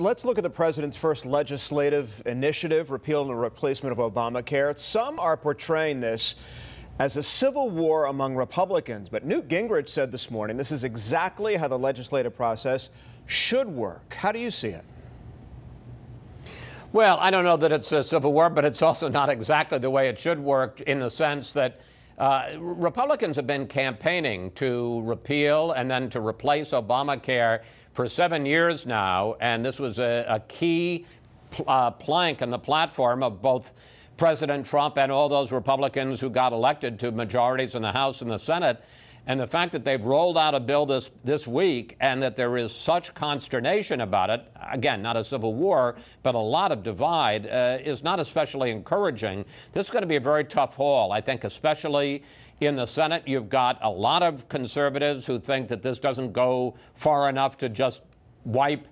let's look at the president's first legislative initiative, repeal and replacement of Obamacare. Some are portraying this as a civil war among Republicans, but Newt Gingrich said this morning this is exactly how the legislative process should work. How do you see it? Well, I don't know that it's a civil war, but it's also not exactly the way it should work, in the sense that Republicans have been campaigning to repeal and then to replace Obamacare for 7 years now, and this was a key plank in the platform of both President Trump and all those Republicans who got elected to majorities in the House and the Senate. And the fact that they've rolled out a bill this week and that there is such consternation about it, again, not a civil war, but a lot of divide, is not especially encouraging. This is going to be a very tough haul. I think especially in the Senate, you've got a lot of conservatives who think that this doesn't go far enough to just wipe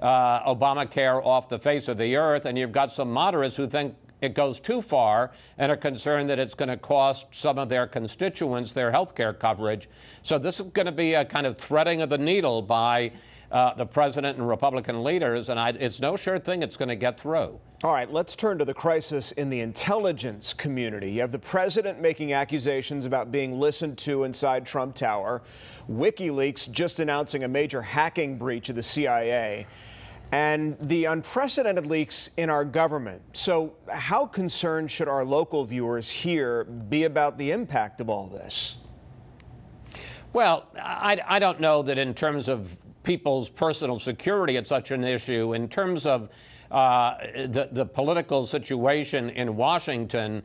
Obamacare off the face of the earth. And you've got some moderates who think it goes too far and are concerned that it's going to cost some of their constituents their health care coverage. So this is going to be a kind of threading of the needle by the president and Republican leaders, and it's no sure thing it's going to get through. All right, let's turn to the crisis in the intelligence community. You have the president making accusations about being listened to inside Trump Tower, Wiki-Leaks just announcing a major hacking breach of the CIA, and the unprecedented leaks in our government. So how concerned should our local viewers here be about the impact of all this? Well, I don't know that in terms of people's personal security it's such an issue. In terms of the political situation in Washington,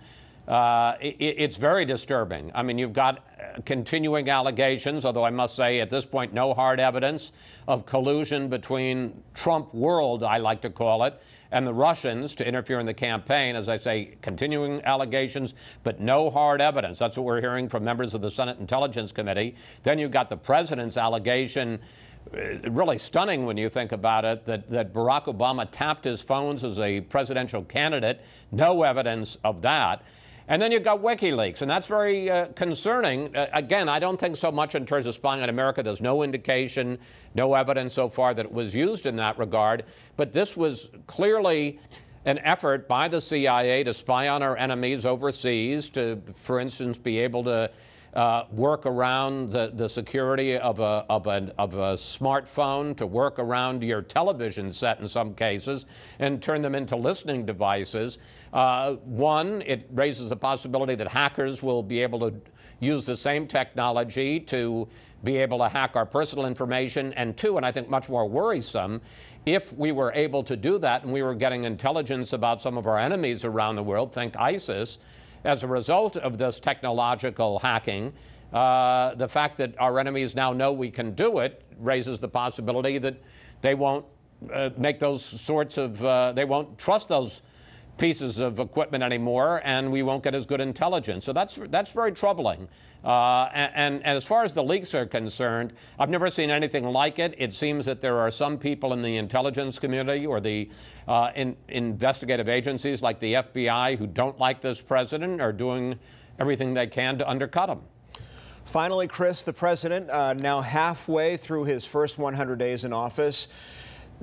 it's very disturbing. I mean, you've got continuing allegations, although I must say at this point no hard evidence, of collusion between Trump world, I like to call it, and the Russians to interfere in the campaign. As I say, continuing allegations, but no hard evidence. That's what we're hearing from members of the Senate Intelligence Committee. Then you've got the president's allegation, really stunning when you think about it, that Barack Obama tapped his phones as a presidential candidate. No evidence of that. And then you've got Wiki-Leaks, and that's very concerning. Again, I don't think so much in terms of spying on America. There's no indication, no evidence so far that it was used in that regard. But this was clearly an effort by the CIA to spy on our enemies overseas, to, for instance, be able to work around the security of a smartphone, to work around your television set in some cases, and turn them into listening devices. One, it raises the possibility that hackers will be able to use the same technology to be able to hack our personal information. And two, and I think much more worrisome, if we were able to do that and we were getting intelligence about some of our enemies around the world, think ISIS, as a result of this technological hacking, the fact that our enemies now know we can do it raises the possibility that they won't make those sorts of, they won't trust those pieces of equipment anymore, and we won't get as good intelligence. So that's very troubling. And as far as the leaks are concerned, I've never seen anything like it. It seems that there are some people in the intelligence community or the investigative agencies like the FBI who don't like this president, are doing everything they can to undercut him. Finally, Chris, the president now halfway through his first 100 days in office.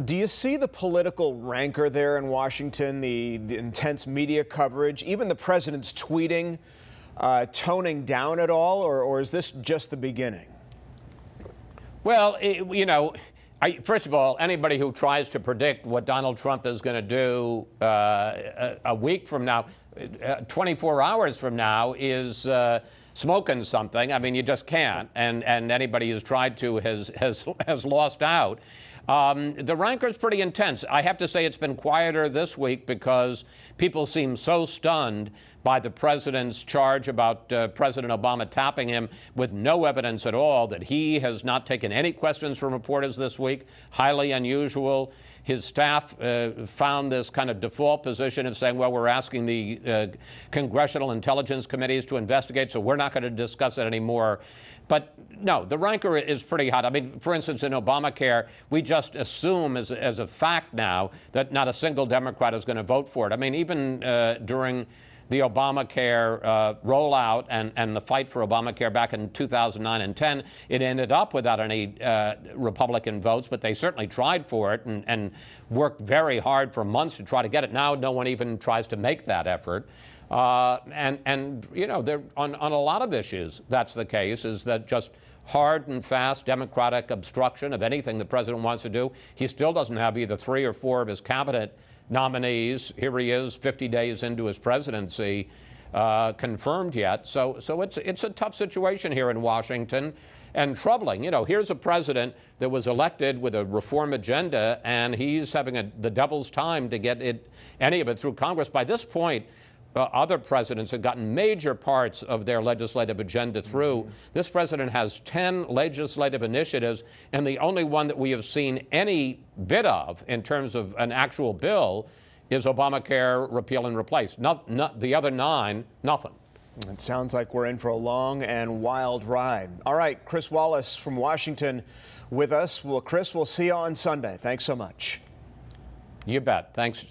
Do you see the political rancor there in Washington, the intense media coverage, even the president's tweeting, toning down at all, or is this just the beginning? Well, you know, first of all, anybody who tries to predict what Donald Trump is going to do a week from now, 24 hours from now, is smoking something. I mean, you just can't. And anybody who's tried to has lost out. The rancor is pretty intense. I have to say it's been quieter this week because people seem so stunned by the president's charge about President Obama tapping him with no evidence at all, that he has not taken any questions from reporters this week. Highly unusual. His staff found this kind of default position of saying, well, we're asking the congressional intelligence committees to investigate, so we're not going to discuss it anymore. But no, the rancor is pretty hot. I mean, for instance, in Obamacare, we just assume as a fact now that not a single Democrat is going to vote for it. I mean, even during the Obamacare rollout and the fight for Obamacare back in 2009 and 10. It ended up without any Republican votes, but they certainly tried for it and worked very hard for months to try to get it. Now no one even tries to make that effort. And you know, on a lot of issues, that's the case, is that just hard and fast Democratic obstruction of anything the president wants to do. He still doesn't have either 3 or 4 of his cabinet nominees. Here he is 50 days into his presidency, confirmed yet. So it's a tough situation here in Washington and troubling. You know, here's a president that was elected with a reform agenda, and he's having the devil's time to get any of it through Congress. By this point, other presidents have gotten major parts of their legislative agenda through. This president has 10 legislative initiatives, and the only one that we have seen any bit of in terms of an actual bill is Obamacare repeal and replace. The other 9, nothing. It sounds like we're in for a long and wild ride. All right, Chris Wallace from Washington with us. Well, Chris, we'll see you on Sunday. Thanks so much. You bet. Thanks.